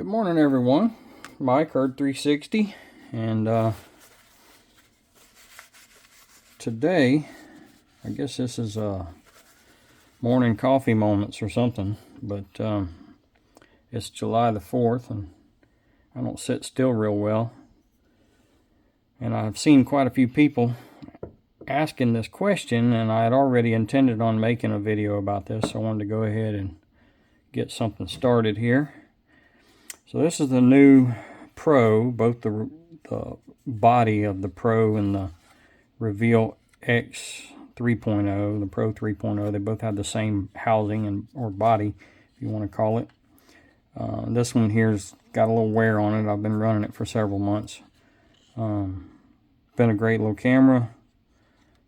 Good morning, everyone. Mike, Herd 360, and today, I guess this is morning coffee moments or something, but it's July the 4th, and I don't sit still real well, and I've seen quite a few people asking this question, and I had already intended on making a video about this, so I wanted to go ahead and get something started here. So this is the new Pro, both the body of the Pro and the Reveal X 3.0, the Pro 3.0. They both have the same housing or body, if you want to call it. This one here's got a little wear on it. I've been running it for several months. Been a great little camera.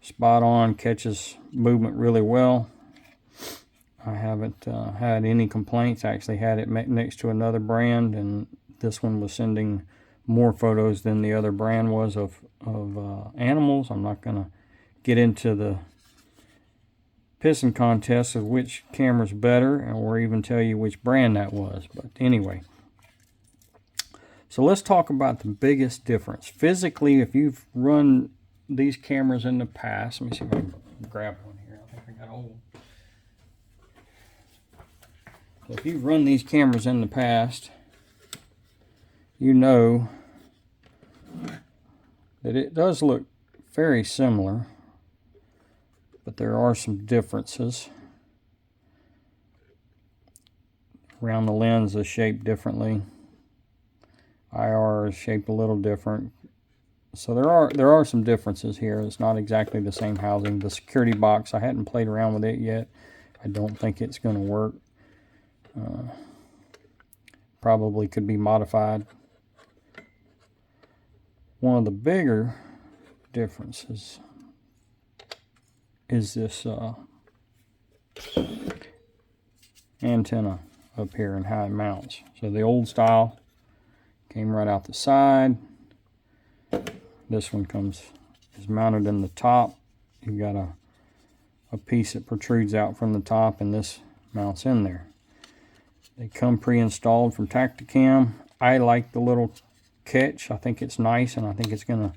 Spot on, catches movement really well. I haven't had any complaints. I actually had it next to another brand, and this one was sending more photos than the other brand was of animals. I'm not going to get into the pissing contest of which camera's better or even tell you which brand that was. But anyway, so let's talk about the biggest difference. Physically, if you've run these cameras in the past, let me see if I can grab one here. I think I got old. If you've run these cameras in the past, you know that it does look very similar, but there are some differences. Around the lens is shaped differently. IR is shaped a little different. So there are some differences here. It's not exactly the same housing. The security box, I hadn't played around with it yet. I don't think it's going to work. Probably could be modified. One of the bigger differences is this antenna up here and how it mounts. So the old style came right out the side. This one is mounted in the top. You've got a piece that protrudes out from the top, and this mounts in there. They come pre-installed from Tactacam. I like the little catch. I think it's nice, and I think it's going to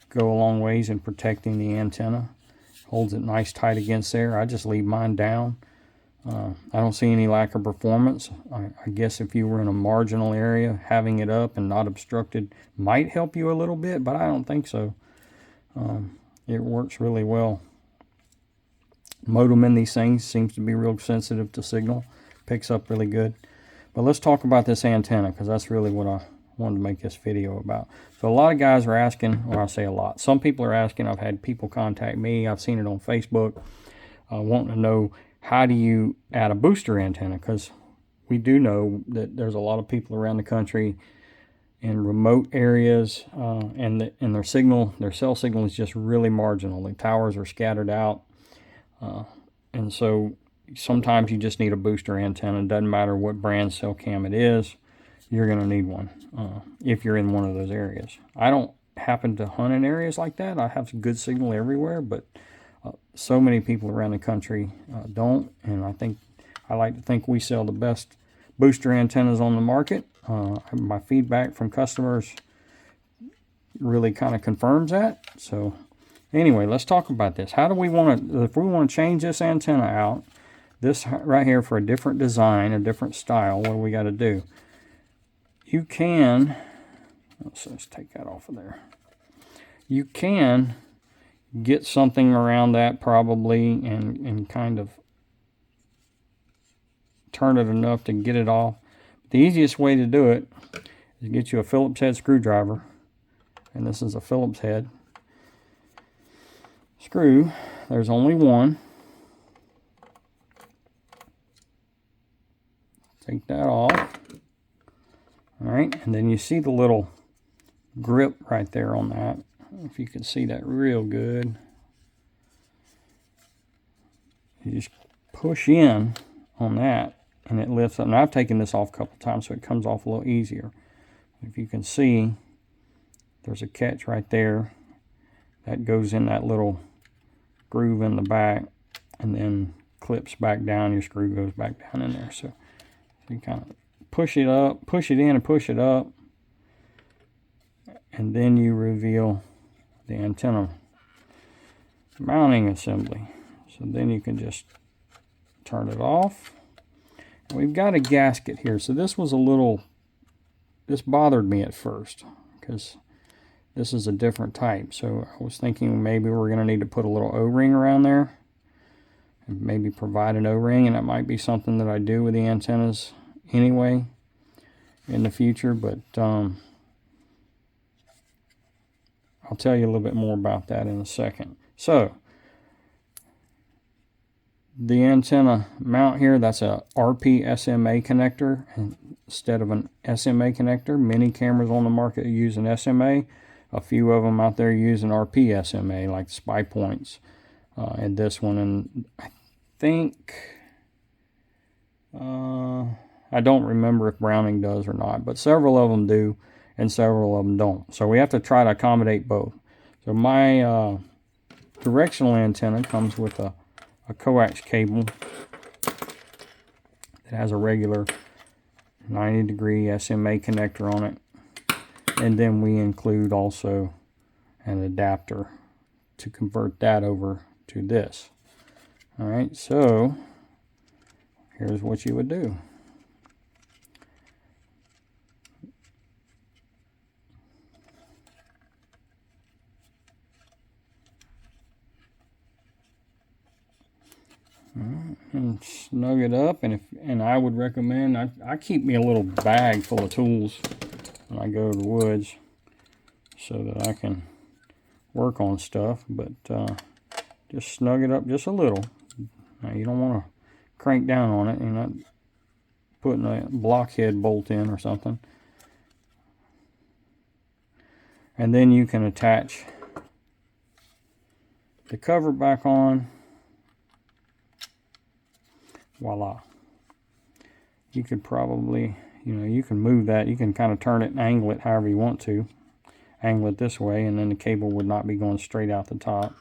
go a long ways in protecting the antenna. Holds it nice tight against there. I just leave mine down. I don't see any lack of performance. I guess if you were in a marginal area, having it up and not obstructed might help you a little bit, but I don't think so. It works really well. Modem in these things seems to be real sensitive to signal. Picks up really good. But let's talk about this antenna, because that's really what I wanted to make this video about. So a lot of guys are asking, or I say a lot, some people are asking, I've had people contact me, I've seen it on Facebook, wanting to know, how do you add a booster antenna? Because we do know that there's a lot of people around the country in remote areas, and their cell signal is just really marginal. The towers are scattered out, and so sometimes you just need a booster antenna. It doesn't matter what brand cell cam it is, you're going to need one if you're in one of those areas. I don't happen to hunt in areas like that. I have good signal everywhere, but so many people around the country don't, and I like to think we sell the best booster antennas on the market. My feedback from customers really kind of confirms that. So anyway, let's talk about this. How do we want to, if we want to change this antenna out, this right here for a different design, a different style, what do we got to do? You can, let's take that off of there. You can get something around that probably and kind of turn it enough to get it off. The easiest way to do it is get you a Phillips head screwdriver, and this is a Phillips head screw. There's only one. Take that off. All right, and then you see the little grip right there on that. If you can see that real good. You just push in on that and it lifts up. Now I've taken this off a couple times so it comes off a little easier. If you can see, there's a catch right there that goes in that little groove in the back and then clips back down. Your screw goes back down in there. So you kind of push it up, push it in and push it up, and then you reveal the antenna mounting assembly. So then you can just turn it off. And we've got a gasket here. So this was a little, this bothered me at first because this is a different type. So I was thinking maybe we're going to need to put a little O-ring around there and maybe provide an O-ring, and that might be something that I do with the antennas anyway in the future, but I'll tell you a little bit more about that in a second. So the antenna mount here, that's a RP SMA connector instead of an SMA connector. Many cameras on the market use an SMA. A few of them out there use an RP SMA, like Spy Points and this one. And I think, I don't remember if Browning does or not, but several of them do and several of them don't. So we have to try to accommodate both. So my directional antenna comes with a coax cable that has a regular 90-degree SMA connector on it, and then we include also an adapter to convert that over to this. All right, so here's what you would do. And snug it up, and I would recommend, I keep me a little bag full of tools when I go to the woods so that I can work on stuff, but just snug it up just a little. Now you don't want to crank down on it. You're not putting a blockhead bolt in or something. And then you can attach the cover back on. Voila. You could probably, you can move that. You can kind of turn it and angle it however you want to. Angle it this way, and then the cable would not be going straight out the top.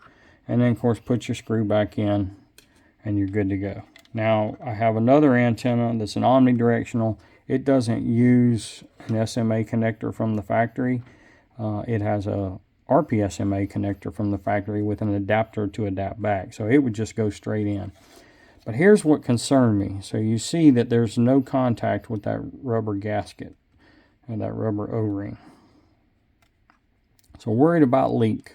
And then, of course, put your screw back in, and you're good to go. Now, I have another antenna that's an omnidirectional. It doesn't use an SMA connector from the factory. It has a RP SMA connector from the factory with an adapter to adapt back. So it would just go straight in. But here's what concerned me. So you see that there's no contact with that rubber gasket and that rubber O-ring. So worried about leak.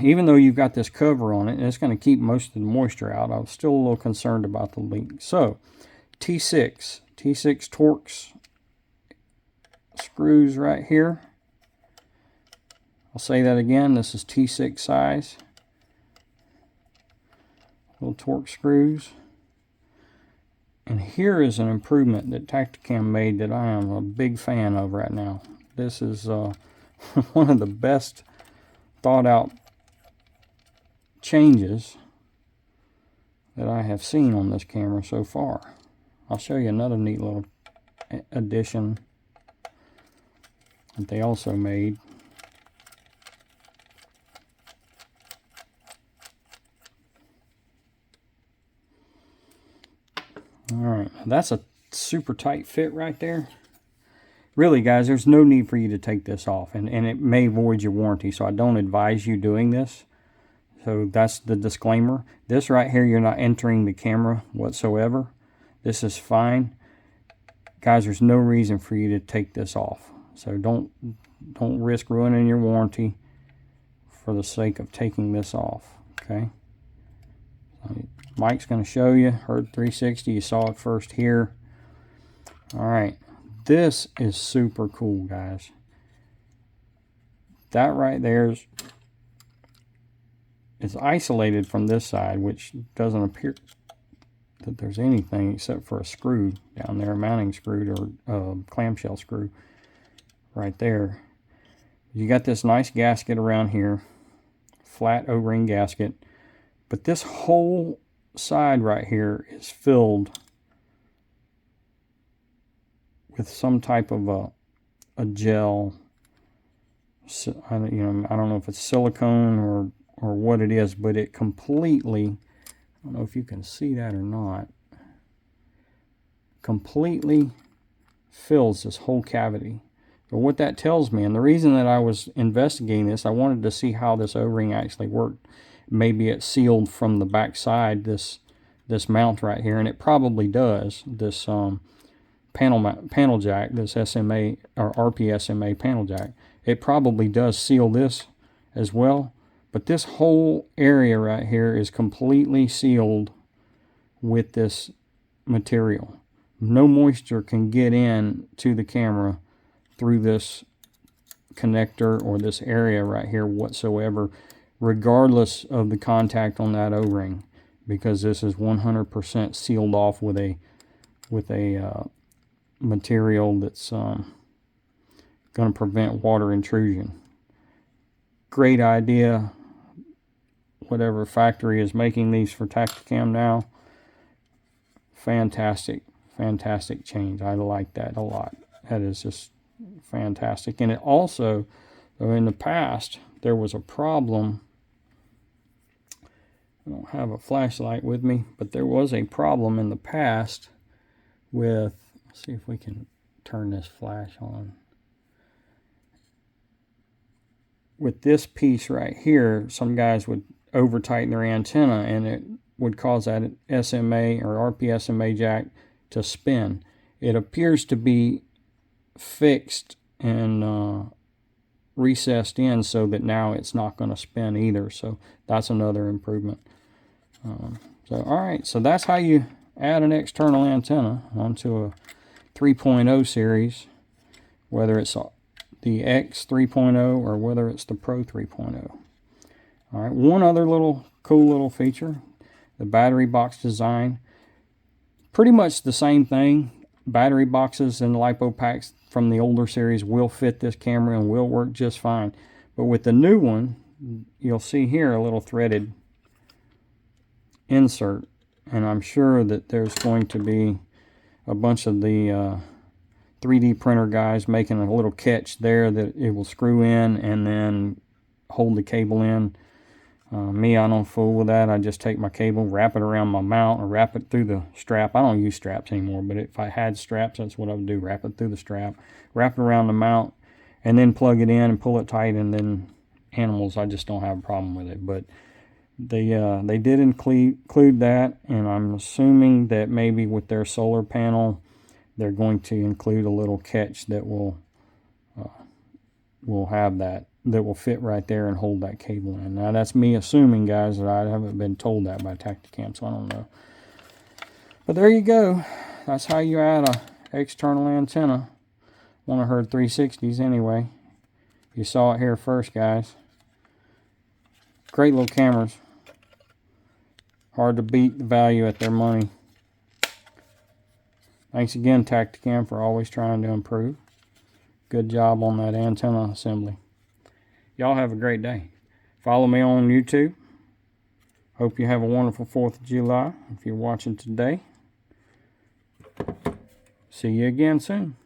Even though you've got this cover on it and it's going to keep most of the moisture out, I was still a little concerned about the leak. So T6 Torx screws right here. I'll say that again. This is T6 size. Little Torx screws. And here is an improvement that Tactacam made that I am a big fan of right now. This is one of the best thought out changes that I have seen on this camera so far. I'll show you another neat little addition that they also made. Alright, that's a super tight fit right there. Really, guys, there's no need for you to take this off, and it may void your warranty, so I don't advise you doing this. So that's the disclaimer. This right here, you're not entering the camera whatsoever. This is fine. Guys, there's no reason for you to take this off. So don't risk ruining your warranty for the sake of taking this off, okay? Mike's going to show you. Heard 360. You saw it first here. All right. This is super cool, guys. That right there is isolated from this side, which doesn't appear that there's anything except for a screw down there, a mounting screw or clamshell screw right there. You got this nice gasket around here, flat O-ring gasket, but this whole side right here is filled with some type of a gel. I don't know if it's silicone or what it is, but it completely, I don't know if you can see that or not, completely fills this whole cavity. But what that tells me, and the reason that I was investigating this, I wanted to see how this O-ring actually worked. Maybe it's sealed from the back side, this mount right here, and it probably does. This panel jack, this SMA or RPSMA panel jack, it probably does seal this as well. But this whole area right here is completely sealed with this material. No moisture can get in to the camera through this connector or this area right here whatsoever, regardless of the contact on that O-ring, because this is 100% sealed off with a material that's going to prevent water intrusion. Great idea. Whatever factory is making these for Tactacam now, fantastic change. I like that a lot. That is just fantastic. And it also, in the past, there was a problem. I don't have a flashlight with me, but there was a problem in the past with, let's see if we can turn this flash on. With this piece right here, some guys would over tighten their antenna and it would cause that SMA or RPSMA jack to spin. It appears to be fixed and recessed in so that now it's not going to spin either. So that's another improvement. So alright, so that's how you add an external antenna onto a 3.0 series, whether it's the X 3.0 or whether it's the Pro 3.0. Alright, one other cool little feature, the battery box design. Pretty much the same thing. Battery boxes and LiPo packs from the older series will fit this camera and will work just fine. But with the new one, you'll see here a little threaded insert, and I'm sure that there's going to be a bunch of the 3D printer guys making a little catch there that it will screw in and then hold the cable in. Me, I don't fool with that. I just take my cable, wrap it around my mount, or wrap it through the strap. I don't use straps anymore, but if I had straps, that's what I would do. Wrap it through the strap, wrap it around the mount, and then plug it in and pull it tight. And then animals, I just don't have a problem with it. But they did include that, and I'm assuming that maybe with their solar panel, they're going to include a little catch that will have that will fit right there and hold that cable in. Now that's me assuming, guys, that I haven't been told that by Tactacam, so I don't know. But there you go. That's how you add a external antenna. One of her 360s anyway. You saw it here first, guys. Great little cameras. Hard to beat the value at their money. Thanks again, Tactacam, for always trying to improve. Good job on that antenna assembly. Y'all have a great day. Follow me on YouTube. Hope you have a wonderful 4th of July if you're watching today. See you again soon.